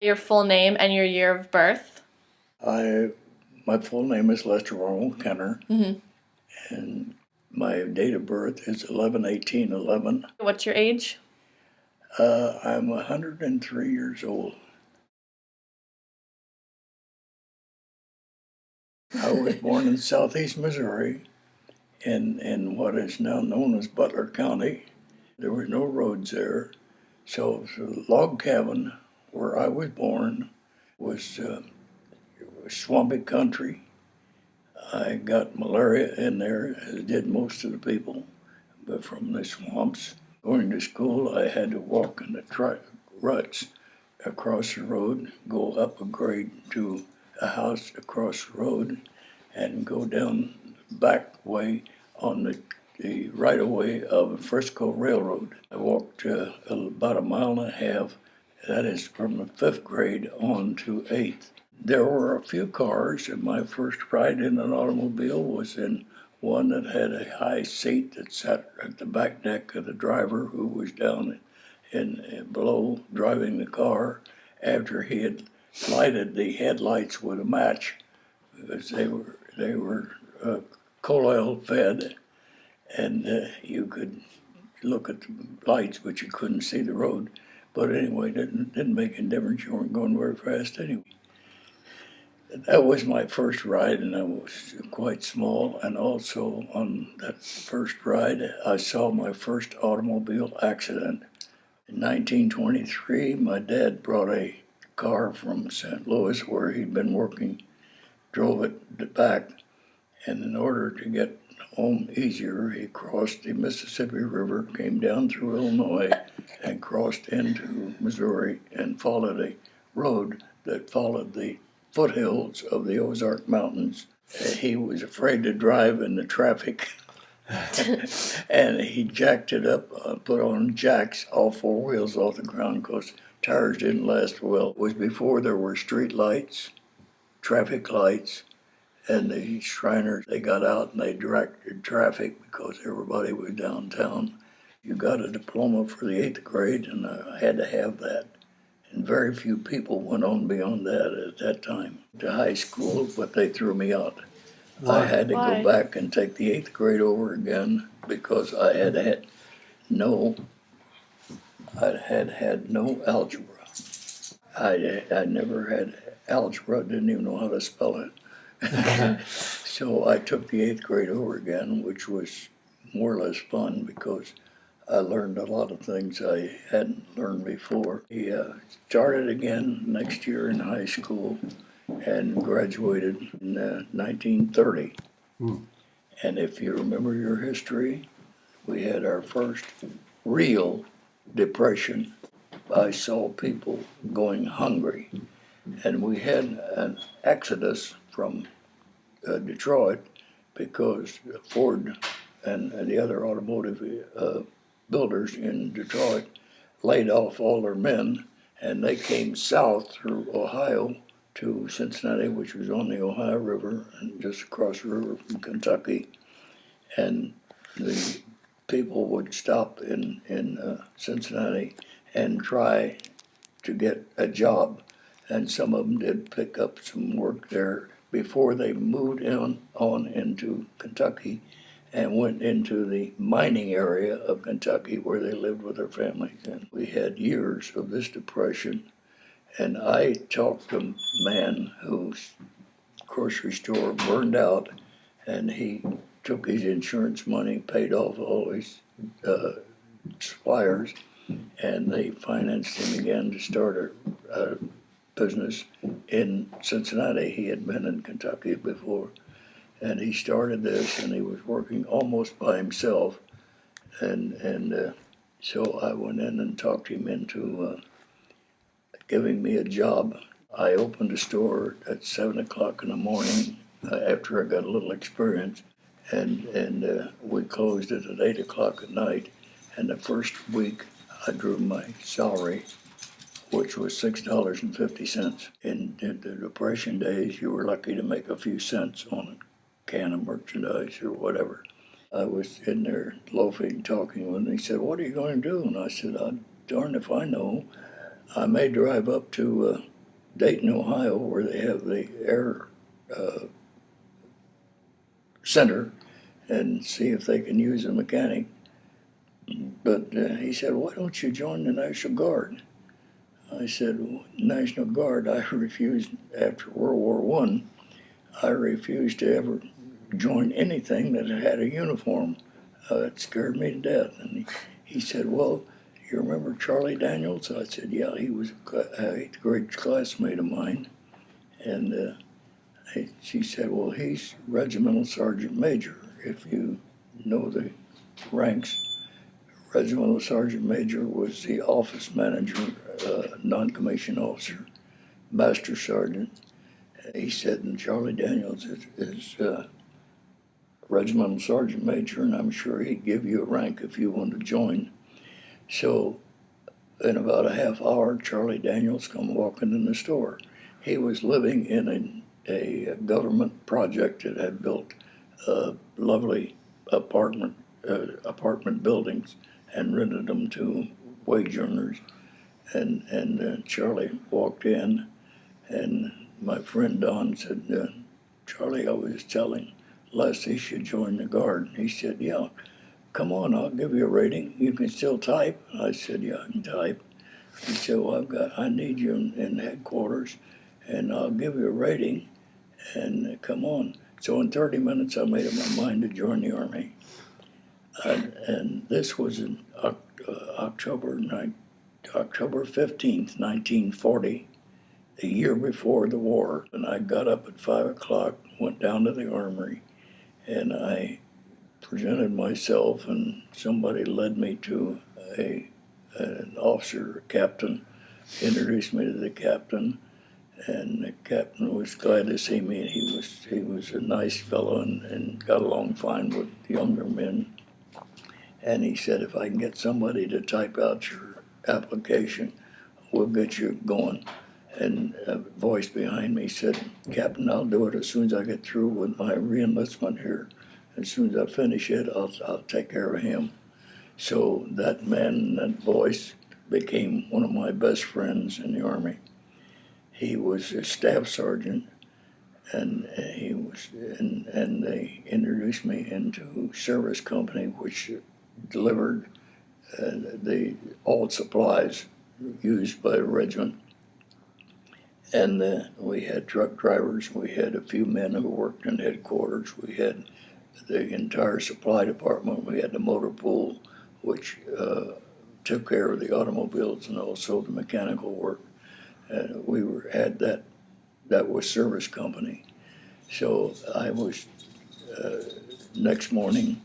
Your full name and your year of birth. My full name is Lester Ronald Kenner, and my date of birth is 11/18/11. What's your age? I'm 103 years old. I was born in southeast Missouri in what is now known as Butler County. There were no roads there, so the log cabin where I was born was swampy country. I got malaria in there, as did most of the people, but from the swamps. Going to school, I had to walk in the ruts across the road, go up a grade to a house across the road, and go down the back way on the right of way of Frisco Railroad. I walked about a mile and a half. That is from the fifth grade on to eighth. There were a few cars, and my first ride in an automobile was in one that had a high seat that sat at the back deck of the driver, who was down in below driving the car after he had lighted the headlights with a match, because they were coal oil fed, and you could look at the lights, but you couldn't see the road. But anyway, didn't make any difference. You weren't going very fast anyway. That was my first ride, and I was quite small. And also on that first ride, I saw my first automobile accident. In 1923, my dad brought a car from St. Louis, where he'd been working, drove it back, and in order to get home easier, he crossed the Mississippi River, came down through Illinois, and crossed into Missouri, and followed a road that followed the foothills of the Ozark Mountains. He was afraid to drive in the traffic, and he jacked it up, put on jacks, all four wheels off the ground, because tires didn't last well. It was before there were street lights, traffic lights, and the Shriners, they got out and they directed traffic because everybody was downtown. You got a diploma for the eighth grade, and I had to have that. And very few people went on beyond that at that time to high school, but they threw me out. I had to Why? go back and take the eighth grade over again because I had no algebra. I never had algebra, didn't even know how to spell it. So I took the eighth grade over again, which was more or less fun because I learned a lot of things I hadn't learned before. He started again next year in high school and graduated in 1930. And if you remember your history, we had our first real depression. I saw people going hungry, and we had an exodus from Detroit because Ford and the other automotive builders in Detroit laid off all their men, and they came south through Ohio to Cincinnati, which was on the Ohio River and just across the river from Kentucky. And the people would stop in Cincinnati and try to get a job. And some of them did pick up some work there before they moved on into Kentucky and went into the mining area of Kentucky where they lived with their families. And we had years of this depression. And I talked to a man whose grocery store burned out, and he took his insurance money, paid off all his suppliers, and they financed him again to start a business in Cincinnati. He had been in Kentucky before, and he started this, and he was working almost by himself. And so I went in and talked him into giving me a job. I opened a store at 7 o'clock in the morning after I got a little experience, and we closed it at 8 o'clock at night. And the first week, I drew my salary, which was $6.50. In the Depression days, you were lucky to make a few cents on a can of merchandise or whatever. I was in there loafing, talking, and he said, "What are you going to do?" And I said, "Darn if I know. I may drive up to Dayton, Ohio, where they have the air center, and see if they can use a mechanic. But he said, "Why don't you join the National Guard?" I said, "National Guard, I refused after World War I. I refused to ever join anything that had a uniform. It scared me to death." And he said, "Well, you remember Charlie Daniels?" I said, "Yeah, he was a great classmate of mine." And she said, "Well, he's Regimental Sergeant Major. If you know the ranks, Regimental Sergeant Major was the office manager, non-commissioned officer, Master Sergeant." He said, "And Charlie Daniels is Regimental Sergeant Major, and I'm sure he'd give you a rank if you wanted to join." So in about a half hour, Charlie Daniels come walking in the store. He was living in a government project that had built lovely apartment buildings and rented them to wage earners. And Charlie walked in, and my friend Don said, "Charlie, I was telling Les he should join the Guard." He said, "Yeah, come on, I'll give you a rating. You can still type." I said, "Yeah, I can type." He said, "Well, I need you in headquarters, and I'll give you a rating, and come on." So in 30 minutes, I made up my mind to join the Army. And this was in October 15th, 1940, the year before the war. And I got up at 5 o'clock, went down to the armory, and I presented myself, and somebody led me to an officer, a captain, introduced me to the captain, and the captain was glad to see me. He was a nice fellow and got along fine with younger men. And he said, "If I can get somebody to type out your application, we'll get you going." And a voice behind me said, "Captain, I'll do it as soon as I get through with my reenlistment here. As soon as I finish it, I'll take care of him." So that man, that voice, became one of my best friends in the Army. He was a staff sergeant, and they introduced me into service company, which delivered all supplies used by the regiment. And we had truck drivers. We had a few men who worked in headquarters. We had the entire supply department. We had the motor pool, which took care of the automobiles and also the mechanical work. Had that was service company. So I was next morning.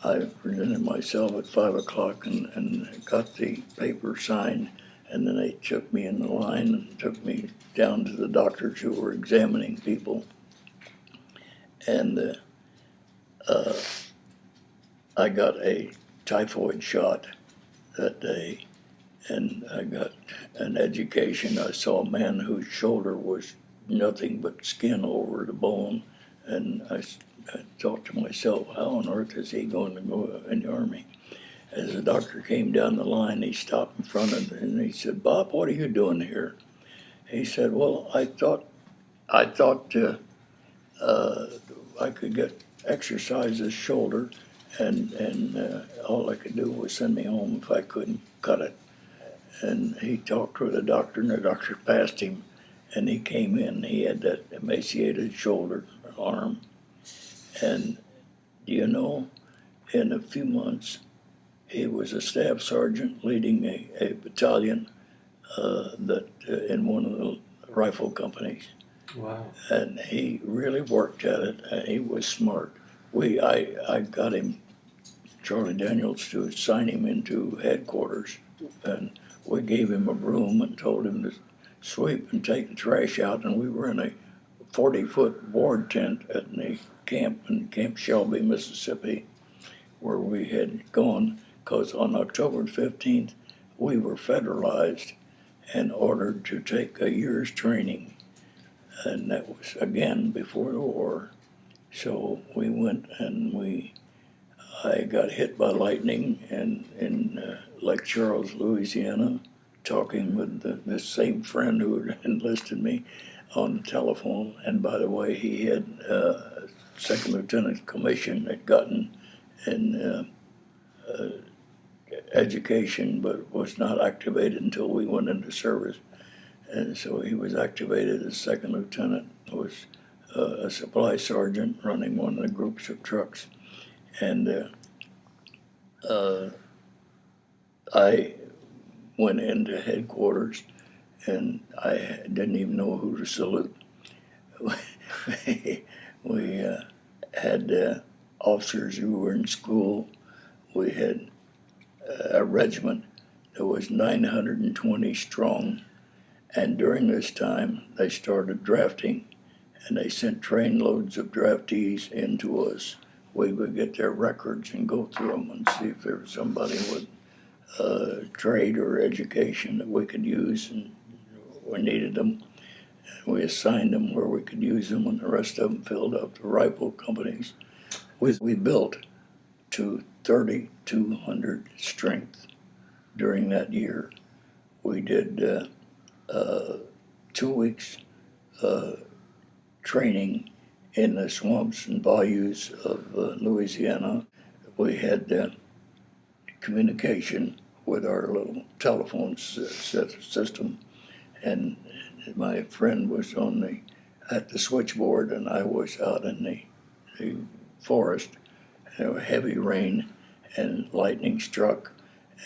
I presented myself at 5 o'clock and got the paper signed, and then they took me in the line and took me down to the doctors who were examining people. And I got a typhoid shot that day, and I got an education. I saw a man whose shoulder was nothing but skin over the bone, and I thought to myself, how on earth is he going to go in the Army? As the doctor came down the line, he stopped in front of me and he said, "Bob, what are you doing here?" He said, "Well, I thought I could get exercise this shoulder, and all I could do was send me home if I couldn't cut it." And he talked with the doctor, and the doctor passed him, and he came in. He had that emaciated shoulder, arm. And you know, in a few months, he was a staff sergeant leading a battalion in one of the rifle companies. Wow. And he really worked at it, and he was smart. I got him, Charlie Daniels, to sign him into headquarters, and we gave him a broom and told him to sweep and take the trash out, and we were in a 40-foot board tent at the camp in Camp Shelby, Mississippi, where we had gone, because on October 15th, we were federalized and ordered to take a year's training. And that was, again, before the war. So we went, and I got hit by lightning in Lake Charles, Louisiana, talking with this same friend who had enlisted me on the telephone. And by the way, he had second lieutenant commission, had gotten in education, but was not activated until we went into service. And so he was activated as second lieutenant, was a supply sergeant running one of the groups of trucks. And I went into headquarters and I didn't even know who to salute. We had officers who were in school. We had a regiment that was 920 strong. And during this time, they started drafting, and they sent trainloads of draftees into us. We would get their records and go through them and see if there was somebody with trade or education that we could use, and we needed them. We assigned them where we could use them, and the rest of them filled up the rifle companies. We built to 3,200 strength during that year. We did 2 weeks training in the swamps and bayous of Louisiana. We had communication with our little telephone system, and my friend was at the switchboard, and I was out in the forest. There was heavy rain and lightning struck,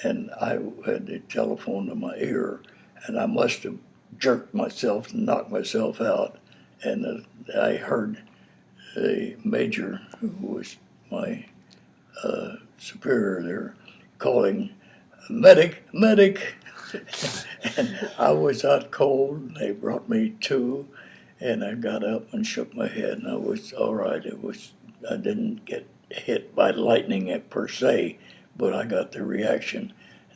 and I had the telephone to my ear, and I must have jerked myself and knocked myself out. And I heard the major, who was my superior there, calling, "Medic, medic!" And I was out cold. They brought me to, and I got up and shook my head, and I was all right. I didn't get hit by lightning per se, but I got the reaction.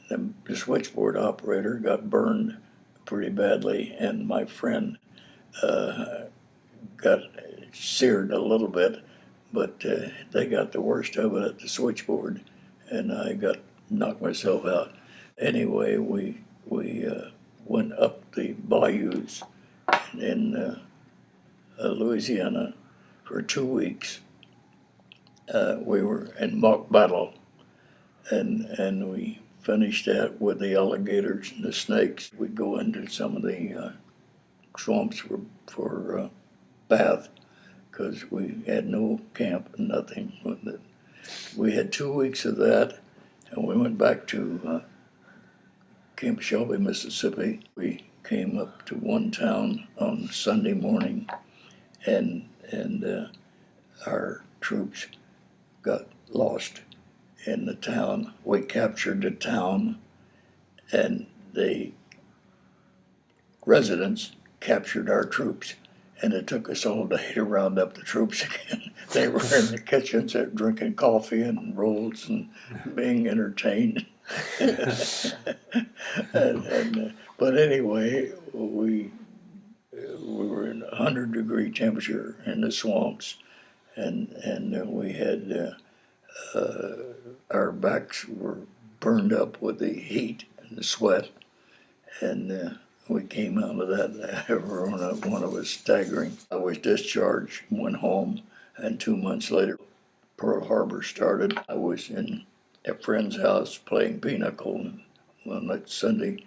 The switchboard operator got burned pretty badly, and my friend got seared a little bit, but they got the worst of it at the switchboard, and I got knocked myself out. Anyway, we went up the bayous in Louisiana for 2 weeks. We were in mock battle, and we finished that with the alligators and the snakes. We'd go into some of the swamps for bath, because we had no camp and nothing. We had 2 weeks of that, and we went back to Camp Shelby, Mississippi. We came up to one town on Sunday morning, and our troops got lost in the town. We captured the town, and the residents captured our troops, and it took us all day to round up the troops again. They were in the kitchens drinking coffee and rolls and being entertained. But anyway, we were in 100-degree temperature in the swamps, and we had our backs were burned up with the heat and the sweat, and we came out of that. One of us staggering. I was discharged, went home, and 2 months later, Pearl Harbor started. I was in a friend's house playing pinochle on that Sunday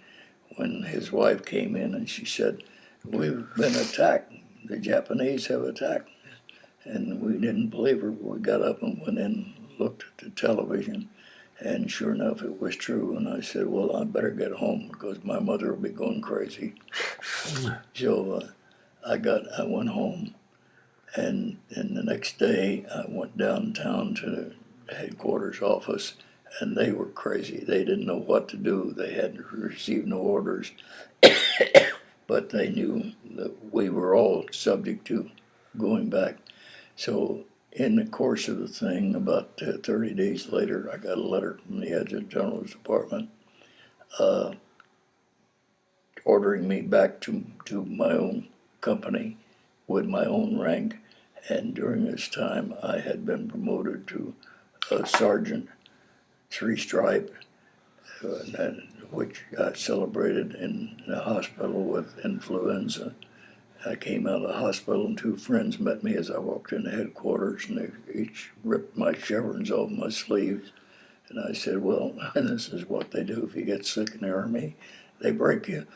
when his wife came in, and she said, "We've been attacked. The Japanese have attacked." And we didn't believe her. We got up and went in, looked at the television, and sure enough, it was true. And I said, "Well, I better get home because my mother will be going crazy." So I went home, and the next day I went downtown to the headquarters office, and they were crazy. They didn't know what to do. They had received no orders, but they knew that we were all subject to going back. So in the course of the thing, about 30 days later, I got a letter from the Adjutant General's Department ordering me back to my own company with my own rank. And during this time, I had been promoted to a sergeant, 3-stripe, which got celebrated in the hospital with influenza. I came out of the hospital and two friends met me as I walked into headquarters, and they each ripped my chevrons off my sleeves. And I said, well, this is what they do if you get sick in the Army. They break you.